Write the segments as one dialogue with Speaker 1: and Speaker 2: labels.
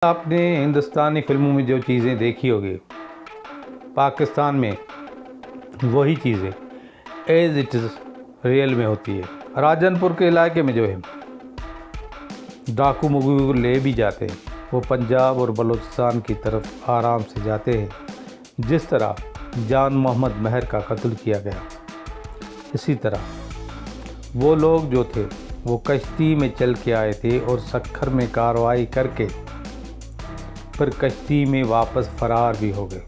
Speaker 1: आपने हिंदुस्तानी फिल्मों में जो चीज़ें देखी होगी, पाकिस्तान में वही चीज़ें एज इट इज़ रियल में होती है। राजनपुर के इलाके में जो है डाकू मुगू को ले भी जाते हैं, वो पंजाब और बलूचिस्तान की तरफ आराम से जाते हैं। जिस तरह जान मोहम्मद महर का कत्ल किया गया, इसी तरह वो लोग जो थे वो कश्ती में चल के आए थे और सक्खर में कार्रवाई करके फिर कश्ती में वापस फ़रार भी हो गए।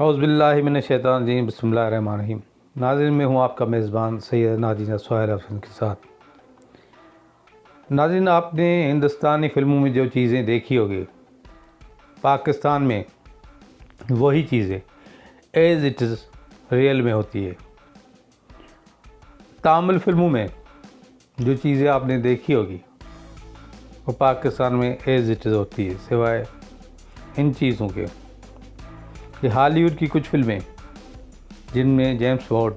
Speaker 1: औज़ुबिल्लाहि मिनश्शैतानिर्रजीम, बिस्मिल्लाहिर्रहमानिर्रहीम। नाज़रीन, मैं हूँ आपका मेज़बान सैयद नाज़रीन सुहैल हसन के साथ। नाज़रीन, आपने हिंदुस्तानी फिल्मों में जो चीज़ें देखी होगी, पाकिस्तान में वही चीज़ें एज इट इज़ रियल में होती है। तामिल फिल्मों में जो चीज़ें आपने देखी होगी वो पाकिस्तान में एज इट इज़ होती है, सिवाय इन चीज़ों के कि हॉलीवुड की कुछ फिल्में जिनमें जेम्स बॉन्ड,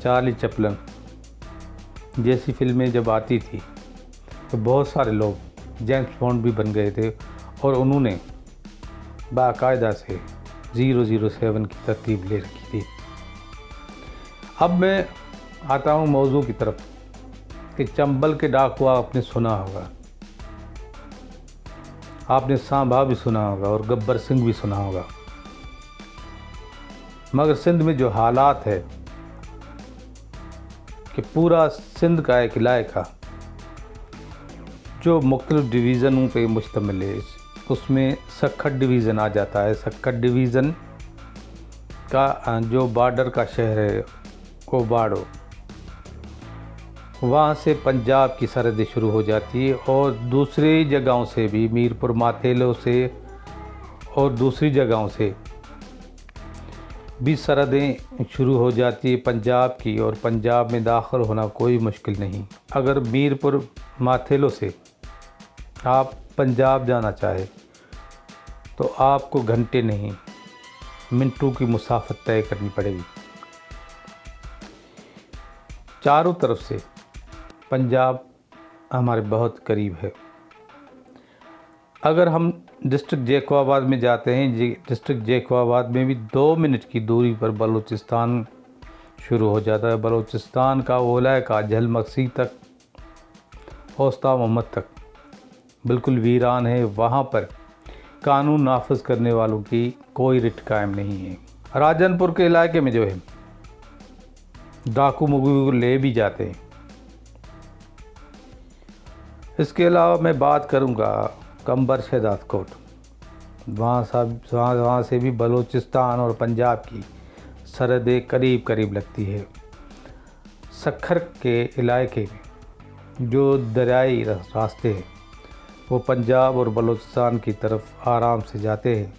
Speaker 1: चार्ली चैपलिन जैसी फिल्में जब आती थी तो बहुत सारे लोग जेम्स बॉन्ड भी बन गए थे और उन्होंने बाकायदा से 007 की तरतीब ले रखी थी। अब मैं आता हूँ मौजू की तरफ कि चंबल के डाकू आपने सुना होगा, आपने सांभा भी सुना होगा और गब्बर सिंह भी सुना होगा। मगर सिंध में जो हालात है कि पूरा सिंध का एक इलाका जो मुख्तलिफ डिवीज़नों पे मुश्तमिल है, उसमें सक्खर डिवीज़न आ जाता है। सक्खर डिवीज़न का जो बॉर्डर का शहर है कोबाड़ो, वहाँ से पंजाब की सरहदें शुरू हो जाती है और दूसरी जगहों से भी, मीरपुर माथेलो से और दूसरी जगहों से भी सरहदें शुरू हो जाती है पंजाब की, और पंजाब में दाखिल होना कोई मुश्किल नहीं। अगर मीरपुर माथेलो से आप पंजाब जाना चाहे तो आपको घंटे नहीं मिनटों की मुसाफत तय करनी पड़ेगी। चारों तरफ से पंजाब हमारे बहुत करीब है। अगर हम डिस्ट्रिक्ट जैकोबाद में जाते हैं, डिस्ट्रिक्ट जैकोबाद में भी 2 मिनट की दूरी पर बलूचिस्तान शुरू हो जाता है। बलूचिस्तान का वो इलाका झलमक्सी तक, औस्ता मोहम्मद तक बिल्कुल वीरान है। वहाँ पर कानून नाफिज करने वालों की कोई रिट कायम नहीं है। राजनपुर के इलाके में जो है डाकू मुगू को ले भी जाते हैं। इसके अलावा मैं बात करूंगा कंबर शहदाद कोट, वहाँ से भी बलूचिस्तान और पंजाब की सरहदें करीब करीब लगती है। सक्खर के इलाके में जो दरियाई रास्ते हैं वो पंजाब और बलूचिस्तान की तरफ आराम से जाते हैं।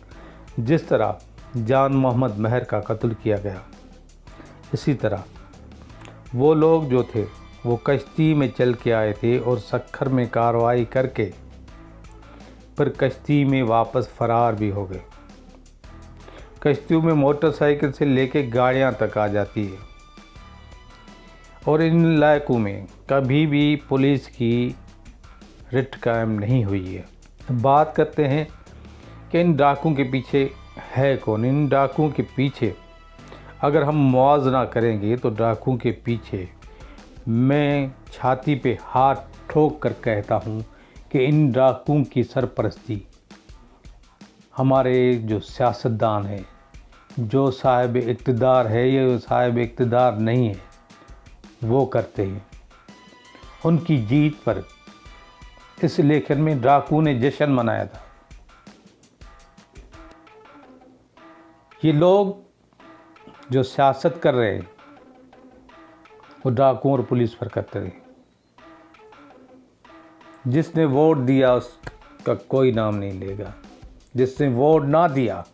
Speaker 1: जिस तरह जान मोहम्मद महर का कत्ल किया गया, इसी तरह वो लोग जो थे वो कश्ती में चल के आए थे और सक्खर में कार्रवाई करके फिर कश्ती में वापस फ़रार भी हो गए। कश्तियों में मोटरसाइकिल से लेके गाड़ियां तक आ जाती है और इन इलाकों में कभी भी पुलिस की रिट कायम नहीं हुई है। बात करते हैं कि इन डाकुओं के पीछे है कौन। इन डाकुओं के पीछे अगर हम मुआवजा करेंगे तो डाकुओं के पीछे मैं छाती पे हाथ ठोक कर कहता हूँ कि इन डाकुओं की सरपरस्ती हमारे जो सियासतदान हैं, जो साहिब इक़्तिदार है या साहिब इक़्तिदार नहीं है, वो करते हैं। उनकी जीत पर इस लेखन में डाकुओं ने जश्न मनाया था। ये लोग जो सियासत कर रहे हैं वो डाकुओं और पुलिस पर करते हैं। जिसने वोट दिया उसका कोई नाम नहीं लेगा, जिसने वोट ना दिया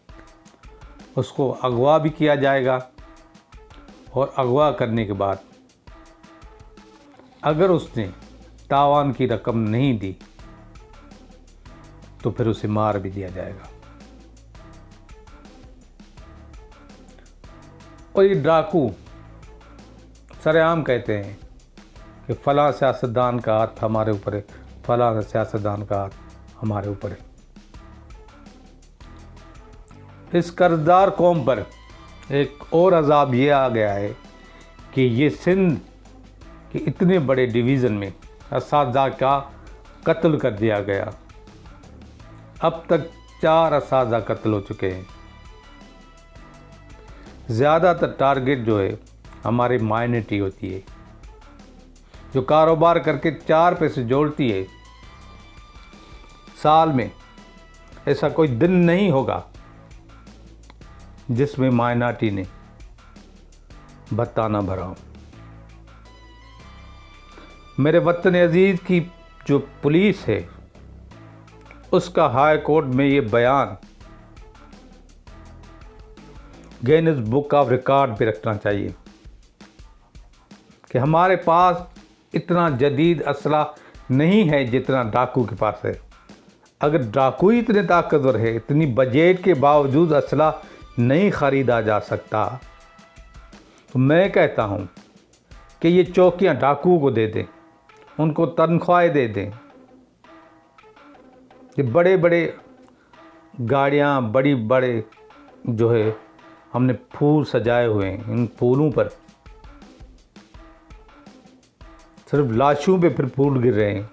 Speaker 1: उसको अगवा भी किया जाएगा, और अगवा करने के बाद अगर उसने तावान की रकम नहीं दी तो फिर उसे मार भी दिया जाएगा। और ये डाकू सरेआम कहते हैं कि फ़लाँ सियासतदान का हाथ हमारे ऊपर है, फ़लाँ सियासतदान का हाथ हमारे ऊपर है। इस कर्जदार कौम पर एक और अजाब ये आ गया है कि ये सिंध के इतने बड़े डिवीज़न में असातिज़ा का कत्ल कर दिया गया। अब तक 4 असातिज़ा कत्ल हो चुके हैं। ज़्यादातर टारगेट जो है हमारी माइनॉरिटी होती है, जो कारोबार करके 4 पैसे जोड़ती है। साल में ऐसा कोई दिन नहीं होगा जिसमें माइनॉरिटी ने भत्ता ना भरा हो। मेरे वतन अजीज़ की जो पुलिस है उसका हाई कोर्ट में ये बयान गिनीज बुक ऑफ रिकॉर्ड पे रखना चाहिए कि हमारे पास इतना जदीद असला नहीं है जितना डाकू के पास है। अगर डाकू ही इतने ताकतवर है, इतनी बजट के बावजूद असला नहीं ख़रीदा जा सकता, तो मैं कहता हूँ कि ये चौकियाँ डाकुओं को दे दें, उनको तनख्वाहें दे दें। ये बड़े बड़े गाड़ियाँ, बड़ी बड़े जो है हमने फूल सजाए हुए हैं, इन फूलों पर सिर्फ लाशों पे फिर फूल गिर रहे हैं।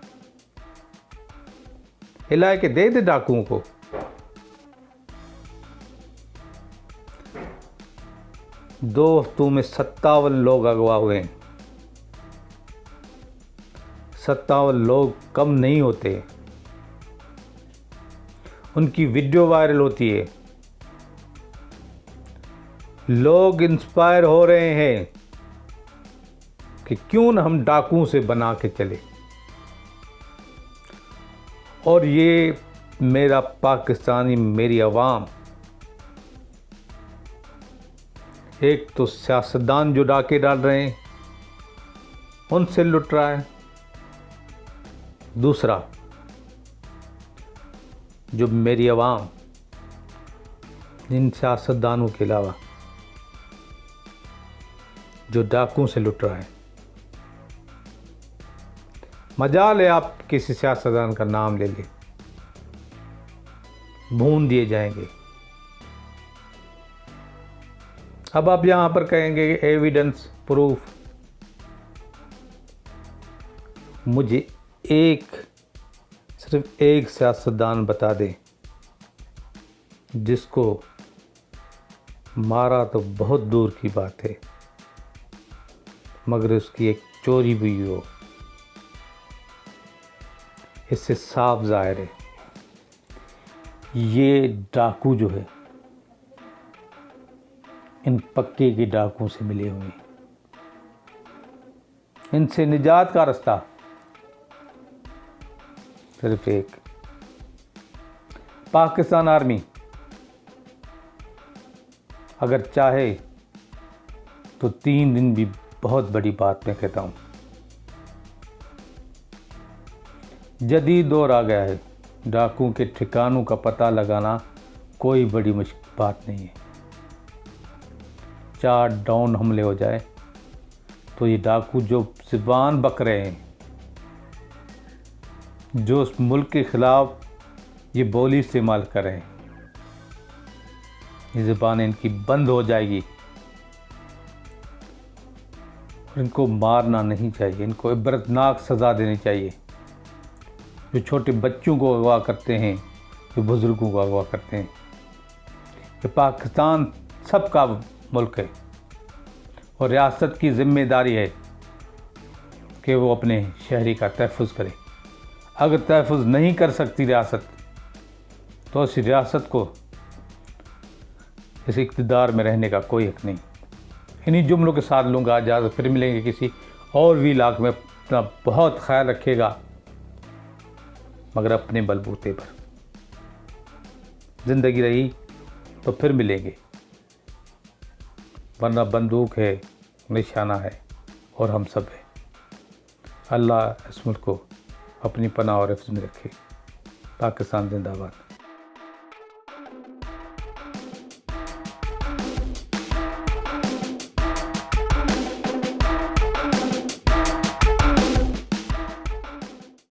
Speaker 1: हिला के दे दे डाकुओं को। दो हफ्तों में 57 लोग अगवा हुए हैं। 57 लोग कम नहीं होते। उनकी वीडियो वायरल होती है। लोग इंस्पायर हो रहे हैं कि क्यों न हम डाकुओं से बना के चले। और ये मेरा पाकिस्तानी, मेरी आवाम, एक तो सियासतदान जो डाके डाल रहे हैं उनसे लुट रहा है, दूसरा जो मेरी आवाम इन सियासतदानों के अलावा जो डाकुओं से लुट रहा है। मजाल है आप किसी सियासतदान का नाम ले लें, भून दिए जाएंगे। अब आप यहाँ पर कहेंगे एविडेंस, प्रूफ। मुझे सिर्फ एक सियासतदान बता दे जिसको मारा तो बहुत दूर की बात है, मगर उसकी एक चोरी भी हो। इससे साफ जाहिर है ये डाकू जो है इन पक्के के डाकुओं से मिले हुए हैं। इनसे निजात का रास्ता सिर्फ एक, पाकिस्तान आर्मी अगर चाहे तो 3 दिन भी बहुत बड़ी बात मैं कहता हूँ। जदीद दौर आ गया है, डाकुओं के ठिकानों का पता लगाना कोई बड़ी मुश्किल बात नहीं है। 4 डाउन हमले हो जाए तो ये डाकू जो ज़ुबान बक रहे हैं, जो उस मुल्क के ख़िलाफ़ ये बोली इस्तेमाल कर रहे हैं, ये ज़ुबान इनकी बंद हो जाएगी। इनको मारना नहीं चाहिए, इनको इबरतनाक सज़ा देनी चाहिए। जो छोटे बच्चों को अगवा करते हैं, जो बुज़ुर्गों को अगवा करते हैं। ये पाकिस्तान सबका मुल्क है और रियासत की ज़िम्मेदारी है कि वो अपने शहरी का तहफ़्फ़ुज़ करे। अगर तहफ़्फ़ुज़ नहीं कर सकती रियासत, तो उस रियासत को इस इक़्तिदार में रहने का कोई हक़ नहीं। इन्हीं जुमलों के साथ लूँगा इजाज़त, फिर मिलेंगे किसी और भी इलाक़े में। अपना बहुत ख्याल रखिएगा, मगर अपने बलबूते पर। ज़िंदगी रही तो फिर मिलेंगे, वरना बंदूक है, निशाना है और हम सब है। अल्लाह इस मुल्क को अपनी पनाह और हिफ्ज़ में रखे। पाकिस्तान जिंदाबाद।